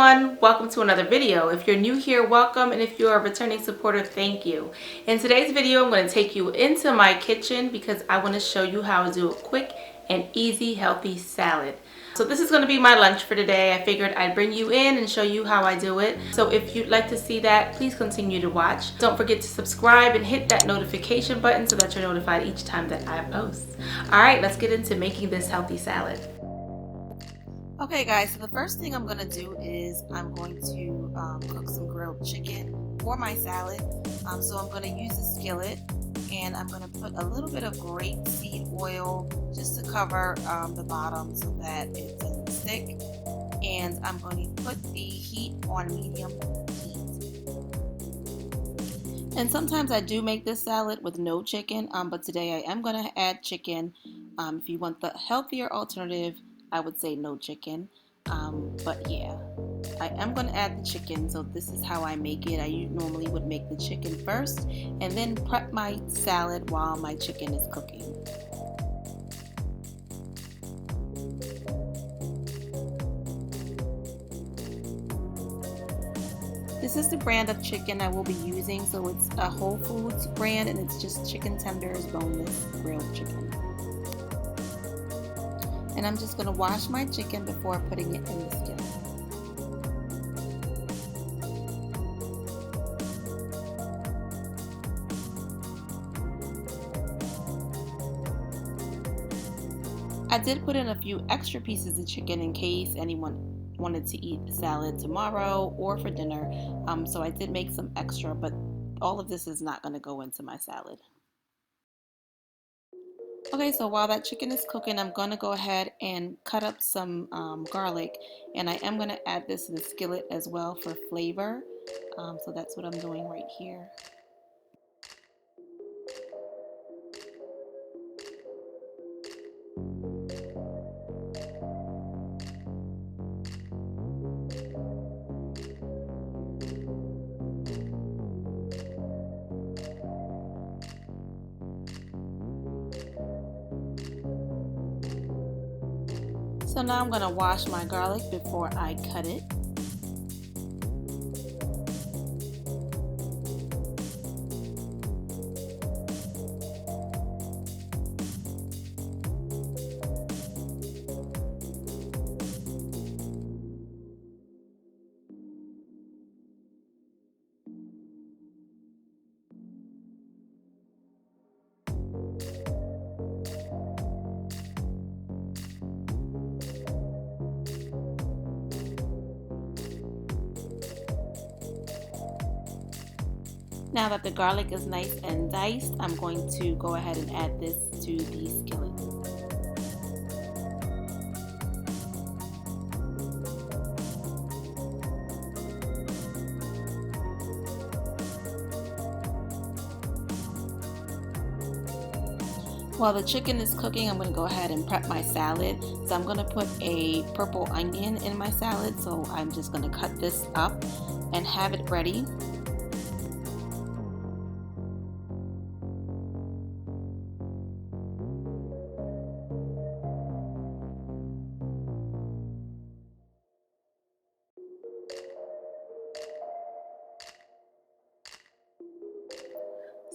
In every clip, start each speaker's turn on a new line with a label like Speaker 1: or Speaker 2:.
Speaker 1: everyone, welcome to another video. If you're new here, welcome, and if you're a returning supporter, thank you. In today's video, I'm going to take you into my kitchen because I want to show you how to do a quick and easy healthy salad. So this is going to be my lunch for today. I figured I'd bring you in and show you how I do it. So if you'd like to see that, please continue to watch. Don't forget to subscribe and hit that notification button so that you're notified each time that I post. Alright, let's get into making this healthy salad. Okay guys, so the first thing I'm going to do is I'm going to cook some grilled chicken for my salad. So I'm going to use a skillet and I'm going to put a little bit of grapeseed oil just to cover the bottom so that it doesn't stick. And I'm going to put the heat on medium heat. And sometimes I do make this salad with no chicken, but today I am going to add chicken. If you want the healthier alternative, I would say no chicken, but yeah, I am going to add the chicken, so this is how I make it. I normally would make the chicken first and then prep my salad while my chicken is cooking. This is the brand of chicken I will be using, so it's a Whole Foods brand and it's just chicken tenders, boneless, grilled chicken. And I'm just going to wash my chicken before putting it in the skillet. I did put in a few extra pieces of chicken in case anyone wanted to eat the salad tomorrow or for dinner. So I did make some extra, but all of this is not going to go into my salad. Okay, so while that chicken is cooking, I'm going to go ahead and cut up some garlic, and I am going to add this to the skillet as well for flavor. So that's what I'm doing right here. So now I'm going to wash my garlic before I cut it. Now that the garlic is nice and diced, I'm going to go ahead and add this to the skillet. While the chicken is cooking, I'm going to go ahead and prep my salad. So I'm going to put a purple onion in my salad, so I'm just going to cut this up and have it ready.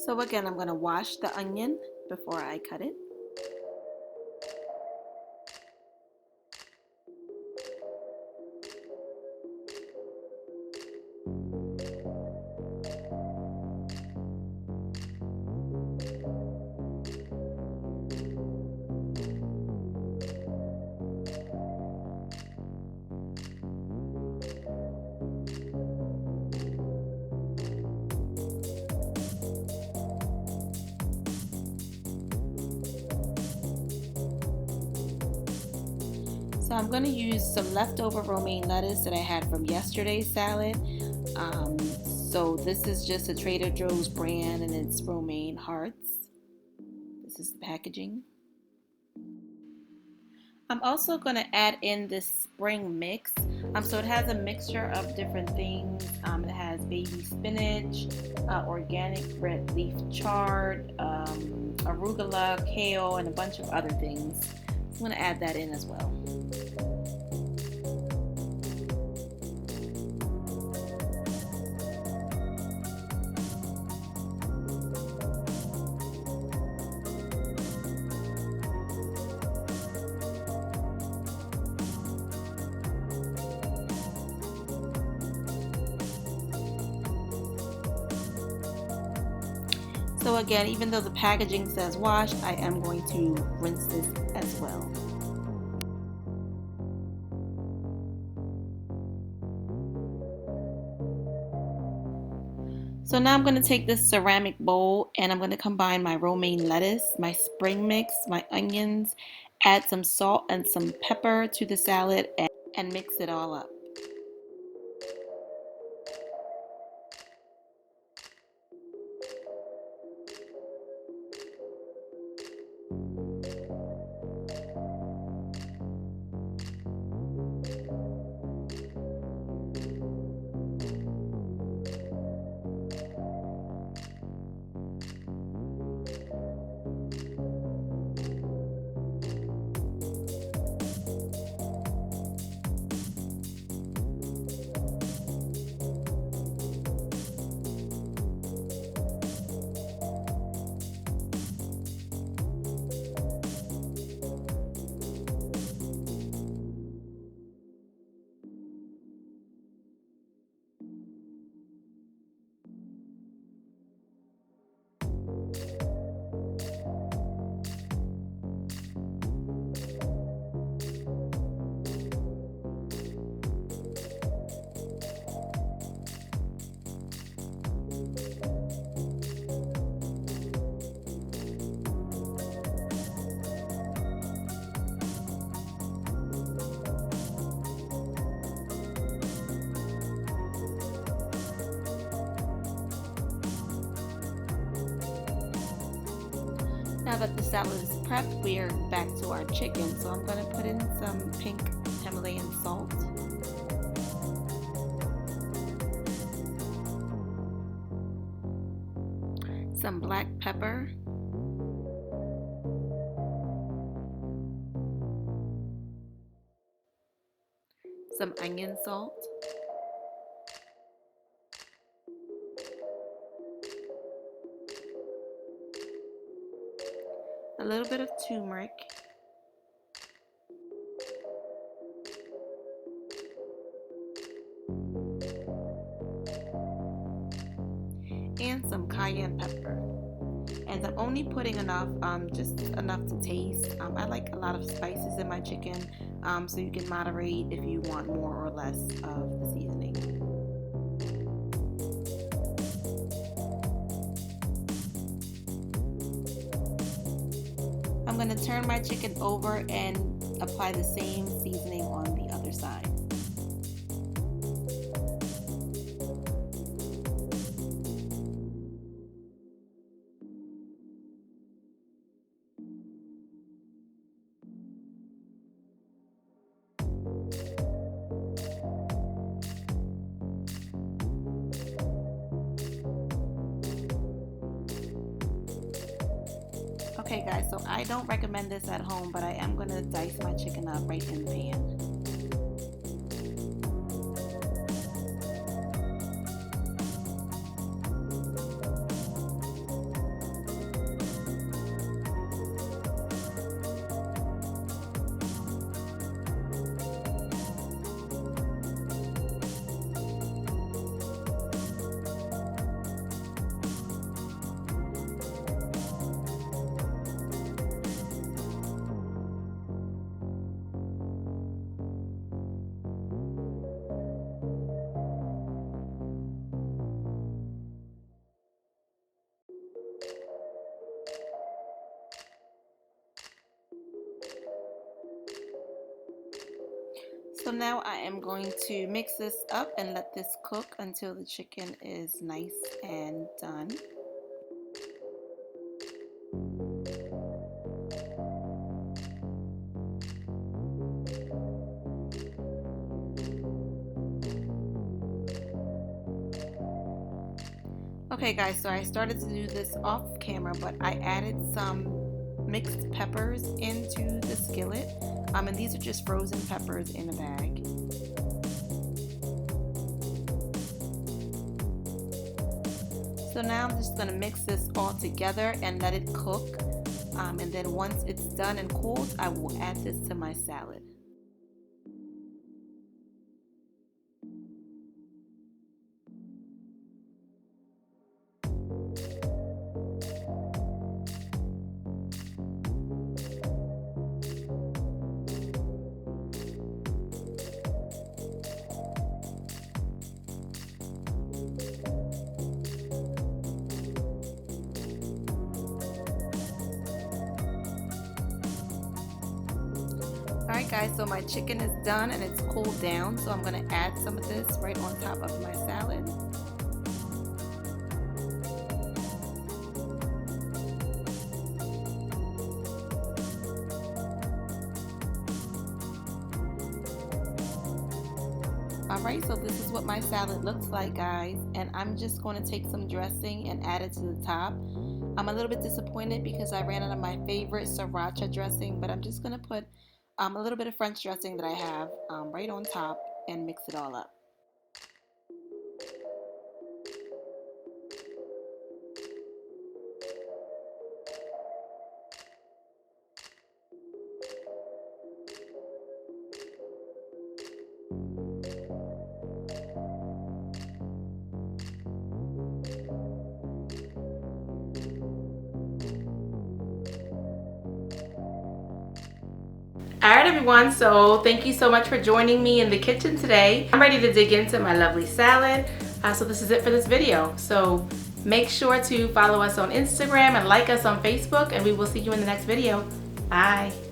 Speaker 1: So again, I'm going to wash the onion before I cut it. So I'm going to use some leftover romaine lettuce that I had from yesterday's salad. So this is just a Trader Joe's brand and it's romaine hearts. This is the packaging. I'm also going to add in this spring mix. So it has a mixture of different things. It has baby spinach, organic red leaf chard, arugula, kale, and a bunch of other things. So I'm going to add that in as well. So again, even though the packaging says wash, I am going to rinse this as well. So now I'm going to take this ceramic bowl and I'm going to combine my romaine lettuce, my spring mix, my onions, add some salt and some pepper to the salad and mix it all up. Now that the salad is prepped, we are back to our chicken. So I'm going to put in some pink Himalayan salt. Some black pepper. Some onion salt. A little bit of turmeric. And some cayenne pepper. And I'm only putting enough, just enough to taste. I like a lot of spices in my chicken, so you can moderate if you want more or less of the seasoning. I'm going to turn my chicken over and apply the same seasoning on the other side. Okay guys, so I don't recommend this at home, but I am going to dice my chicken up right in the pan. So now I am going to mix this up and let this cook until the chicken is nice and done. Okay guys, so I started to do this off camera, but I added some mixed peppers into the skillet. And these are just frozen peppers in a bag. So now I'm just going to mix this all together and let it cook. And then once it's done and cooled, I will add this to my salad. Alright guys, so my chicken is done and it's cooled down, so I'm going to add some of this right on top of my salad. Alright, so this is what my salad looks like, guys, and I'm just going to take some dressing and add it to the top. I'm a little bit disappointed because I ran out of my favorite sriracha dressing, but I'm just going to put a little bit of French dressing that I have right on top and mix it all up. Alright everyone, so thank you so much for joining me in the kitchen today. I'm ready to dig into my lovely salad. So this is it for this video. So make sure to follow us on Instagram and like us on Facebook, and we will see you in the next video. Bye.